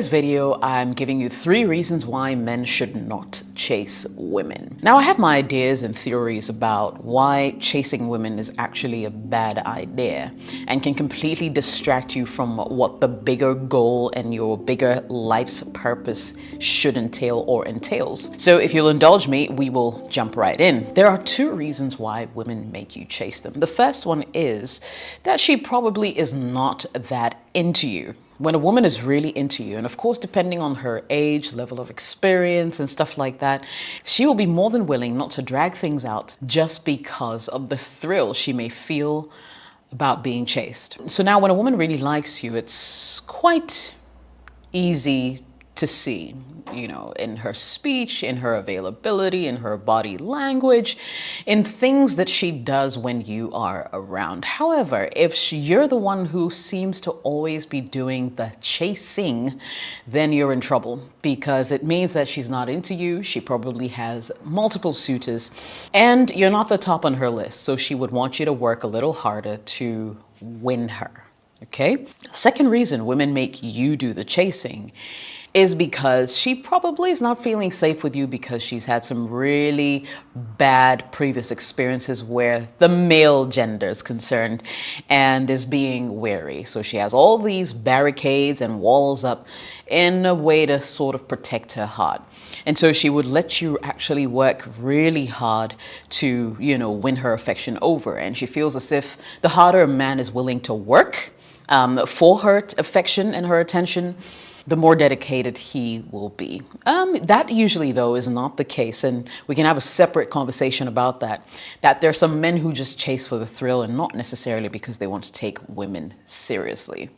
In this video, I'm giving you 3 reasons why men should not chase women. Now, I have my ideas and theories about why chasing women is actually a bad idea and can completely distract you from what the bigger goal and your bigger life's purpose should entail or entails. So if you'll indulge me, we will jump right in. There are 2 reasons why women make you chase them. The first one is that she probably is not that into you. When a woman is really into you, and of course, depending on her age, level of experience and stuff like that, she will be more than willing not to drag things out just because of the thrill she may feel about being chased. So now when a woman really likes you, it's quite easy to see, in her speech, in her availability, in her body language, in things that she does when you are around. However, if you're the one who seems to always be doing the chasing, then you're in trouble because it means that she's not into you. She probably has multiple suitors and you're not the top on her list. So she would want you to work a little harder to win her. Okay. Second reason women make you do the chasing is because she probably is not feeling safe with you because she's had some really bad previous experiences where the male gender is concerned and is being wary. So she has all these barricades and walls up in a way to sort of protect her heart. And so she would let you actually work really hard to, win her affection over. And she feels as if the harder a man is willing to work for her affection and her attention, the more dedicated he will be. That usually, though, is not the case. And we can have a separate conversation about that there are some men who just chase for the thrill and not necessarily because they want to take women seriously.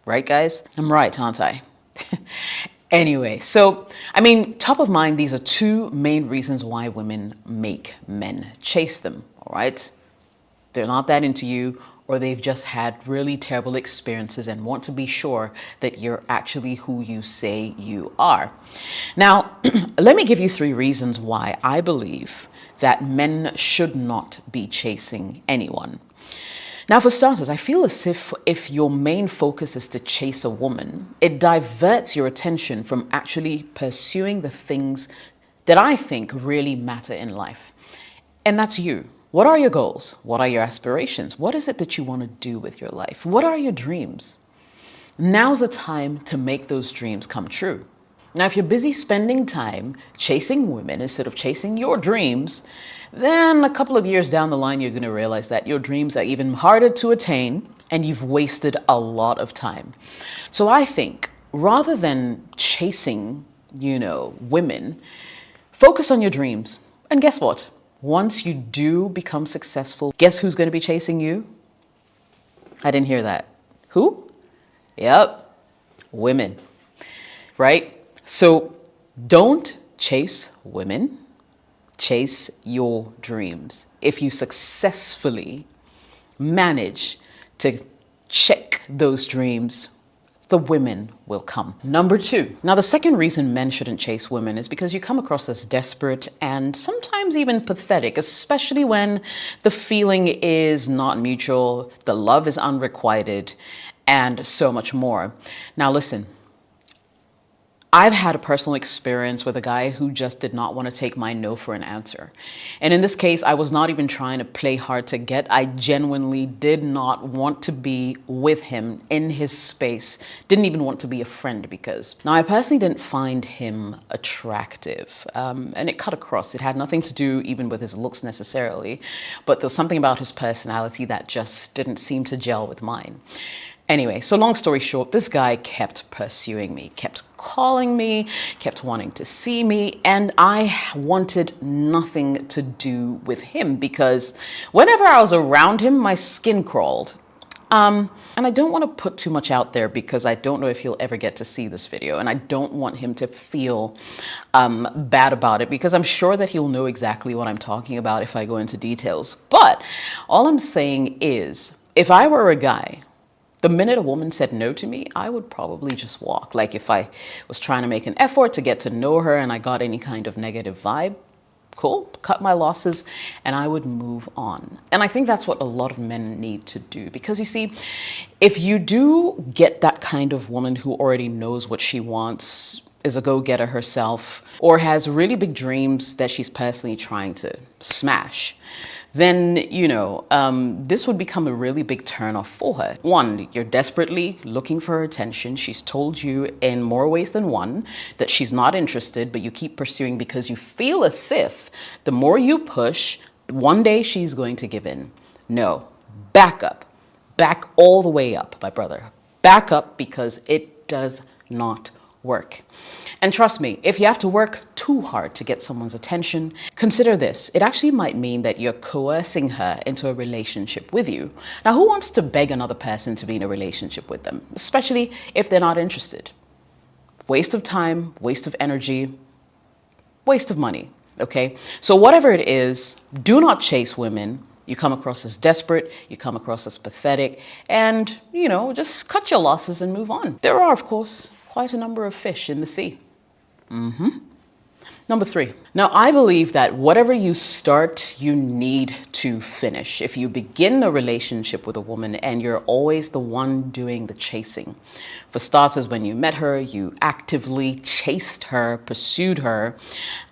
Right, guys? I'm right, aren't I? Anyway, so, top of mind, these are 2 main reasons why women make men chase them, all right? They're not that into you, or they've just had really terrible experiences and want to be sure that you're actually who you say you are. Now, let me give you 3 reasons why I believe that men should not be chasing anyone. Now, for starters, I feel as if your main focus is to chase a woman, it diverts your attention from actually pursuing the things that I think really matter in life. And that's you. What are your goals? What are your aspirations? What is it that you want to do with your life? What are your dreams? Now's the time to make those dreams come true. Now, if you're busy spending time chasing women instead of chasing your dreams, then a couple of years down the line, you're going to realize that your dreams are even harder to attain and you've wasted a lot of time. So I think rather than chasing, women, focus on your dreams. And guess what? Once you do become successful, guess who's going to be chasing you? I didn't hear that. Who? Yep, women, right? So don't chase women, chase your dreams. If you successfully manage to check those dreams, the women will come. Number 2. Now, the second reason men shouldn't chase women is because you come across as desperate and sometimes even pathetic, especially when the feeling is not mutual, the love is unrequited, and so much more. Now, listen. I've had a personal experience with a guy who just did not want to take my no for an answer. And in this case, I was not even trying to play hard to get. I genuinely did not want to be with him in his space. Didn't even want to be a friend because. Now, I personally didn't find him attractive. And it cut across. It had nothing to do even with his looks necessarily. But there was something about his personality that just didn't seem to gel with mine. Anyway, so long story short, this guy kept pursuing me, kept calling me, kept wanting to see me, and I wanted nothing to do with him because whenever I was around him, my skin crawled. And I don't want to put too much out there because I don't know if he'll ever get to see this video, and I don't want him to feel bad about it because I'm sure that he'll know exactly what I'm talking about if I go into details. But all I'm saying is, if I were a guy, the minute a woman said no to me, I would probably just walk. Like if I was trying to make an effort to get to know her and I got any kind of negative vibe, cool, cut my losses, and I would move on. And I think that's what a lot of men need to do. Because you see, if you do get that kind of woman who already knows what she wants, is a go-getter herself, or has really big dreams that she's personally trying to smash, then, this would become a really big turnoff for her. One, you're desperately looking for her attention. She's told you in more ways than one that she's not interested, but you keep pursuing because you feel as if the more you push, one day she's going to give in. No, back up. Back all the way up, my brother. Back up, because it does not work. And trust me, if you have to work too hard to get someone's attention, consider this. It actually might mean that you're coercing her into a relationship with you. Now, who wants to beg another person to be in a relationship with them, especially if they're not interested? Waste of time, waste of energy, waste of money, okay? So whatever it is, do not chase women. You come across as desperate, you come across as pathetic, and, just cut your losses and move on. There are, of course, quite a number of fish in the sea. Number 3. Now, I believe that whatever you start, you need to finish. If you begin a relationship with a woman and you're always the one doing the chasing, for starters, when you met her, you actively chased her, pursued her,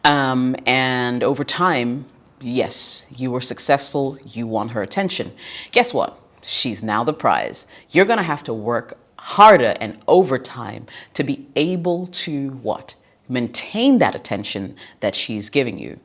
and over time, yes, you were successful, you won her attention. Guess what? She's now the prize. You're gonna have to work harder and overtime to be able to what? Maintain that attention that she's giving you.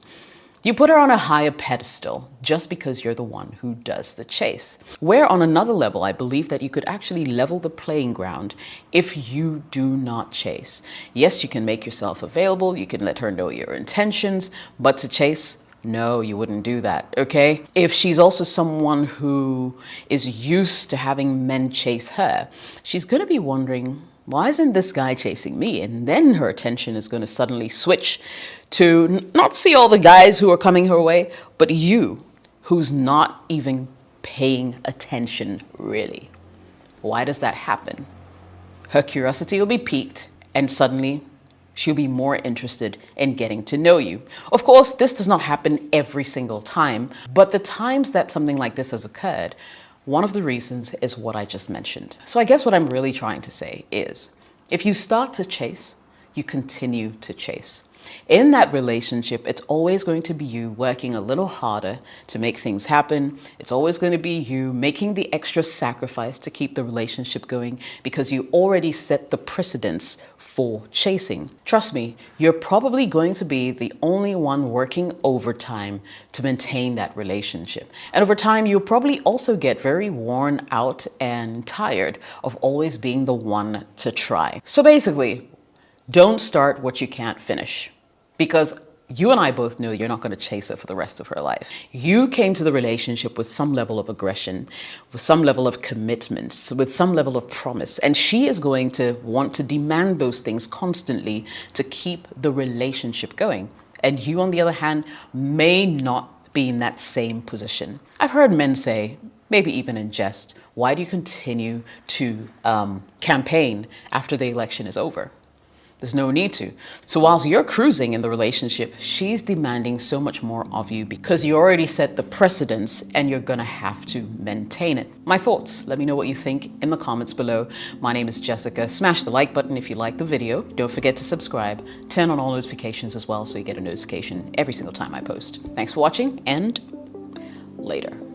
You put her on a higher pedestal just because you're the one who does the chase. Where on another level, I believe that you could actually level the playing ground if you do not chase. Yes, you can make yourself available, you can let her know your intentions, but to chase, no, you wouldn't do that, okay? If she's also someone who is used to having men chase her, she's gonna be wondering, why isn't this guy chasing me? And then her attention is gonna suddenly switch to not see all the guys who are coming her way, but you, who's not even paying attention, really. Why does that happen? Her curiosity will be piqued, and suddenly she'll be more interested in getting to know you. Of course, this does not happen every single time, but the times that something like this has occurred, one of the reasons is what I just mentioned. So I guess what I'm really trying to say is, if you start to chase, you continue to chase. In that relationship, it's always going to be you working a little harder to make things happen. It's always going to be you making the extra sacrifice to keep the relationship going because you already set the precedence for chasing. Trust me, you're probably going to be the only one working overtime to maintain that relationship. And over time, you'll probably also get very worn out and tired of always being the one to try. So basically, don't start what you can't finish. Because you and I both know you're not going to chase her for the rest of her life. You came to the relationship with some level of aggression, with some level of commitments, with some level of promise. And she is going to want to demand those things constantly to keep the relationship going. And you, on the other hand, may not be in that same position. I've heard men say, maybe even in jest, why do you continue to campaign after the election is over? There's no need to. So whilst you're cruising in the relationship, she's demanding so much more of you because you already set the precedence and you're gonna have to maintain it. My thoughts, let me know what you think in the comments below. My name is Jessica. Smash the like button if you like the video. Don't forget to subscribe. Turn on all notifications as well so you get a notification every single time I post. Thanks for watching and later.